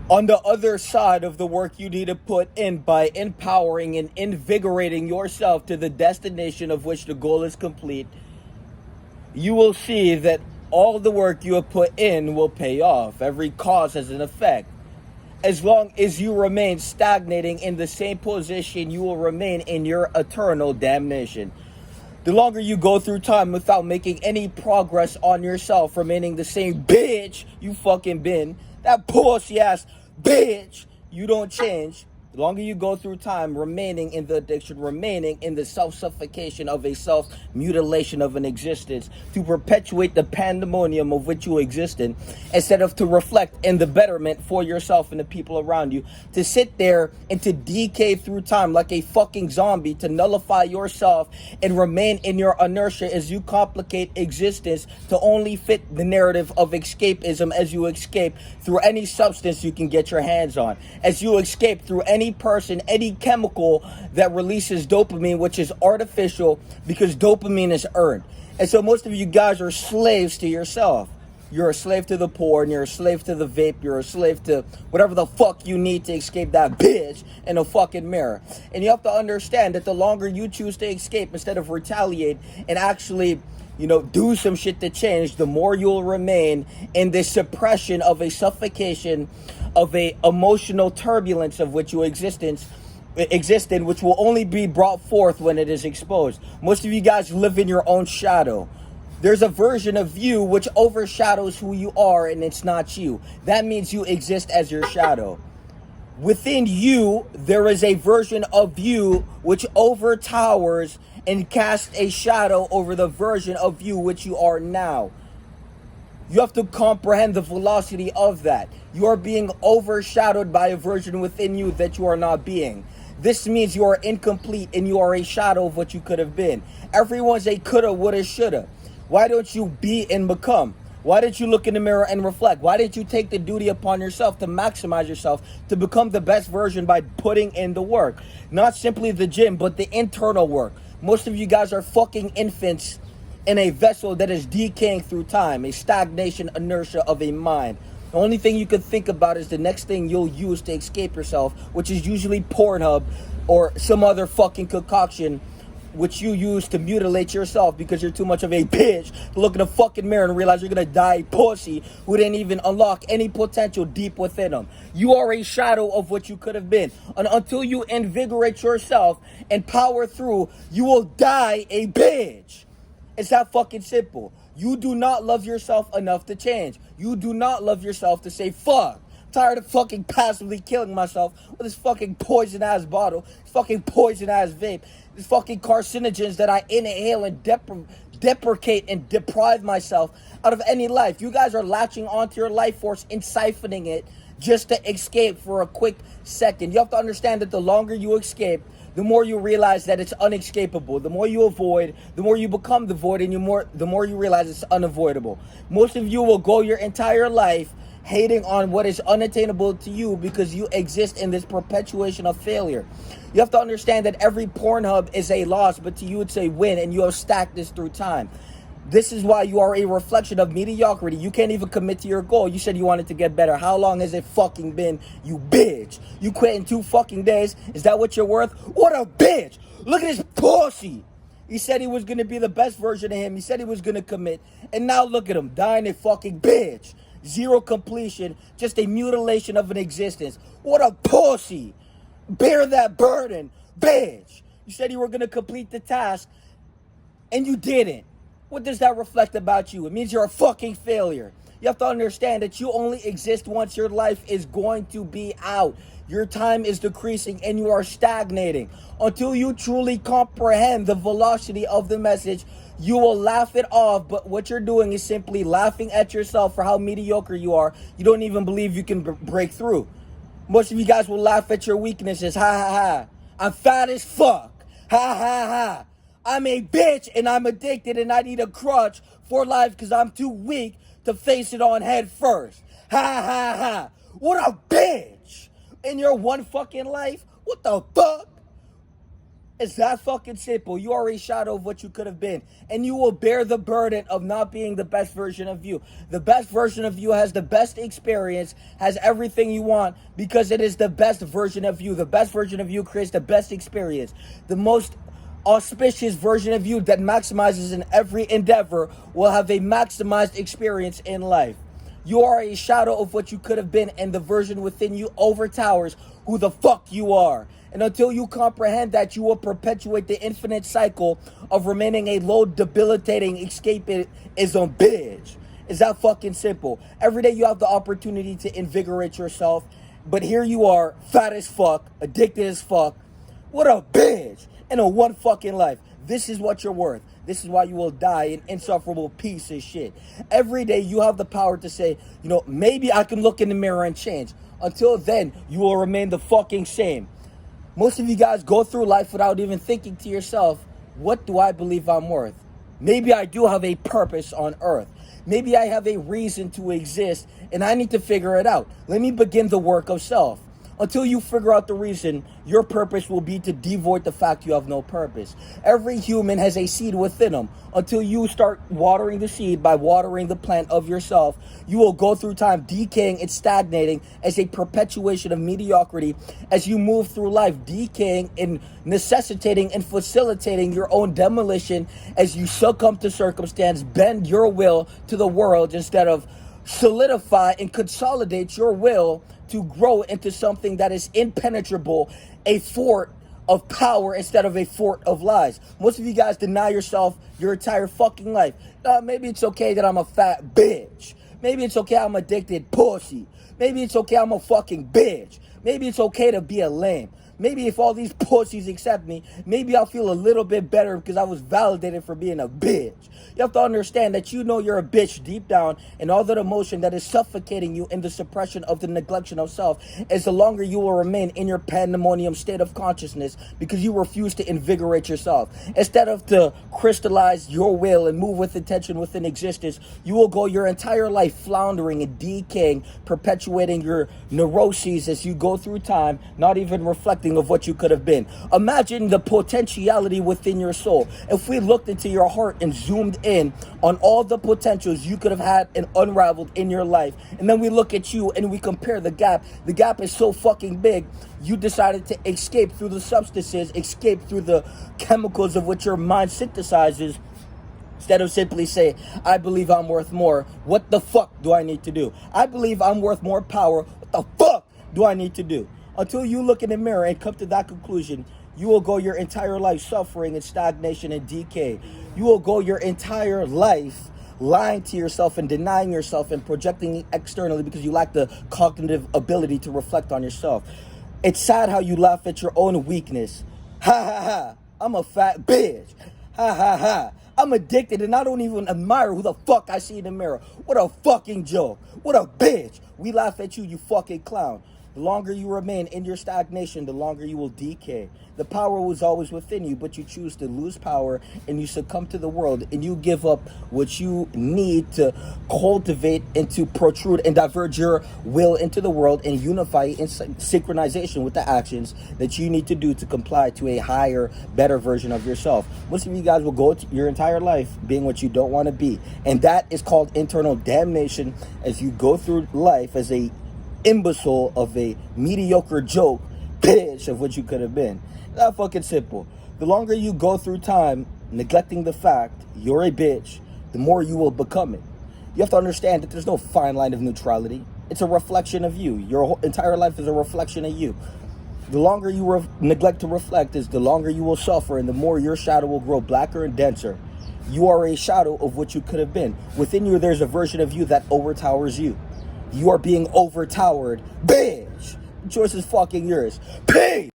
On the other side of the work you need to put in by empowering and invigorating yourself to the destination of which the goal is complete, you will see that all the work you have put in will pay off. Every cause has an effect. As long as you remain stagnating in the same position, you will remain in your eternal damnation. The longer you go through time without making any progress on yourself, remaining the same bitch you fucking been, that pussy ass bitch, you don't change. The longer you go through time remaining in the addiction, remaining in the self-suffocation of a self-mutilation of an existence to perpetuate the pandemonium of which you exist in, instead of to reflect in the betterment for yourself and the people around you, to sit there and to decay through time like a fucking zombie, to nullify yourself and remain in your inertia as you complicate existence to only fit the narrative of escapism as you escape through any substance you can get your hands on, as you escape through any person, any chemical that releases dopamine, which is artificial because dopamine is earned. And so most of you guys are slaves to yourself. You're a slave to the porn, you're a slave to the vape, you're a slave to whatever the fuck you need to escape that bitch in a fucking mirror. And you have to understand that the longer you choose to escape instead of retaliate and actually, do some shit to change, the more you'll remain in this suppression of a suffocation of a emotional turbulence of which you exist in, which will only be brought forth when it is exposed. Most of you guys live in your own shadow. There's a version of you which overshadows who you are, and it's not you. That means you exist as your shadow. Within you, there is a version of you which overtowers and casts a shadow over the version of you which you are now. You have to comprehend the velocity of that. You are being overshadowed by a version within you that you are not being. This means you are incomplete and you are a shadow of what you could have been. Everyone's a coulda, woulda, shoulda. Why don't you be and become? Why didn't you look in the mirror and reflect? Why didn't you take the duty upon yourself to maximize yourself, to become the best version by putting in the work? Not simply the gym, but the internal work. Most of you guys are fucking infants in a vessel that is decaying through time, a stagnation inertia of a mind. The only thing you can think about is the next thing you'll use to escape yourself, which is usually Pornhub or some other fucking concoction which you use to mutilate yourself because you're too much of a bitch to look in the fucking mirror and realize you're gonna die a pussy who didn't even unlock any potential deep within them. You are a shadow of what you could have been. And until you invigorate yourself and power through, you will die a bitch. It's that fucking simple. You do not love yourself enough to change. You do not love yourself to say, fuck, I'm tired of fucking passively killing myself with this fucking poison ass bottle, this fucking poison ass vape, these fucking carcinogens that I inhale and deprecate and deprive myself out of any life. You guys are latching onto your life force and siphoning it just to escape for a quick second. You have to understand that the longer you escape, the more you realize that it's unescapable. The more you avoid, the more you become the void, and the more you realize it's unavoidable. Most of you will go your entire life hating on what is unattainable to you because you exist in this perpetuation of failure. You have to understand that every Pornhub is a loss, but to you it's a win, and you have stacked this through time. This is why you are a reflection of mediocrity. You can't even commit to your goal. You said you wanted to get better. How long has it fucking been, you bitch? You quit in 2 fucking days? Is that what you're worth? What a bitch! Look at this pussy! He said he was going to be the best version of him. He said he was going to commit. And now look at him, dying a fucking bitch. Zero completion, just a mutilation of an existence. What a pussy! Bear that burden, bitch! You said you were going to complete the task, and you didn't. What does that reflect about you? It means you're a fucking failure. You have to understand that you only exist once your life is going to be out. Your time is decreasing and you are stagnating. Until you truly comprehend the velocity of the message, you will laugh it off, but what you're doing is simply laughing at yourself for how mediocre you are. You don't even believe you can break through. Most of you guys will laugh at your weaknesses. Ha ha ha. I'm fat as fuck. Ha ha ha. I'm a bitch and I'm addicted and I need a crutch for life because I'm too weak to face it on head first. Ha ha ha. What a bitch. In your one fucking life? What the fuck? It's that fucking simple. You are a shadow of what you could have been. And you will bear the burden of not being the best version of you. The best version of you has the best experience, has everything you want, because it is the best version of you. The best version of you creates the best experience. The most auspicious version of you that maximizes in every endeavor will have a maximized experience in life. You are a shadow of what you could have been, and the version within you overtowers who the fuck you are. And until you comprehend that, you will perpetuate the infinite cycle of remaining a low, debilitating escapism bitch. It's that fucking simple. Every day you have the opportunity to invigorate yourself, but here you are, fat as fuck, addicted as fuck. What a bitch in a one fucking life. This is what you're worth. This is why you will die an insufferable piece of shit. Every day you have the power to say, maybe I can look in the mirror and change. Until then, you will remain the fucking same. Most of you guys go through life without even thinking to yourself, what do I believe I'm worth? Maybe I do have a purpose on earth. Maybe I have a reason to exist and I need to figure it out. Let me begin the work of self. Until you figure out the reason, your purpose will be to devoid the fact you have no purpose. Every human has a seed within them. Until you start watering the seed by watering the plant of yourself, you will go through time decaying and stagnating as a perpetuation of mediocrity as you move through life, decaying and necessitating and facilitating your own demolition as you succumb to circumstance, bend your will to the world instead of solidify and consolidate your will to grow into something that is impenetrable, a fort of power instead of a fort of lies. Most of you guys deny yourself your entire fucking life. Maybe it's okay that I'm a fat bitch. Maybe it's okay I'm addicted pussy. Maybe it's okay I'm a fucking bitch. Maybe it's okay to be a lame. Maybe if all these pussies accept me, maybe I'll feel a little bit better because I was validated for being a bitch. You have to understand that you're a bitch deep down, and all that emotion that is suffocating you in the suppression of the neglection of self is the longer you will remain in your pandemonium state of consciousness because you refuse to invigorate yourself. Instead of to crystallize your will and move with intention within existence, you will go your entire life floundering and decaying, perpetuating your neuroses as you go through time, not even reflecting of what you could have been. Imagine the potentiality within your soul. If we looked into your heart and zoomed in on all the potentials you could have had and unraveled in your life, and then we look at you and we compare the gap is so fucking big, you decided to escape through the substances, escape through the chemicals of which your mind synthesizes. Instead of simply say, I believe I'm worth more. What the fuck do I need to do? I believe I'm worth more power. What the fuck do I need to do? Until you look in the mirror and come to that conclusion, you will go your entire life suffering in stagnation and decay. You will go your entire life lying to yourself and denying yourself and projecting externally because you lack the cognitive ability to reflect on yourself. It's sad how you laugh at your own weakness. Ha ha ha, I'm a fat bitch. Ha ha ha, I'm addicted and I don't even admire who the fuck I see in the mirror. What a fucking joke. What a bitch. We laugh at you, you fucking clown. The longer you remain in your stagnation, the longer you will decay. The power was always within you, but you choose to lose power and you succumb to the world and you give up what you need to cultivate and to protrude and diverge your will into the world and unify in synchronization with the actions that you need to do to comply to a higher, better version of yourself. Most of you guys will go your entire life being what you don't want to be. And that is called internal damnation as you go through life as a imbecile of a mediocre joke bitch of what you could have been. That fucking simple. The longer you go through time neglecting the fact you're a bitch, the more you will become it. You have to understand that there's no fine line of neutrality. It's a reflection of you. Your whole entire life is a reflection of you. The longer you neglect to reflect is the longer you will suffer and the more your shadow will grow blacker and denser. You are a shadow of what you could have been. Within you, there's a version of you that overtowers you. You are being overtowered. Bitch! The choice is fucking yours. Peace!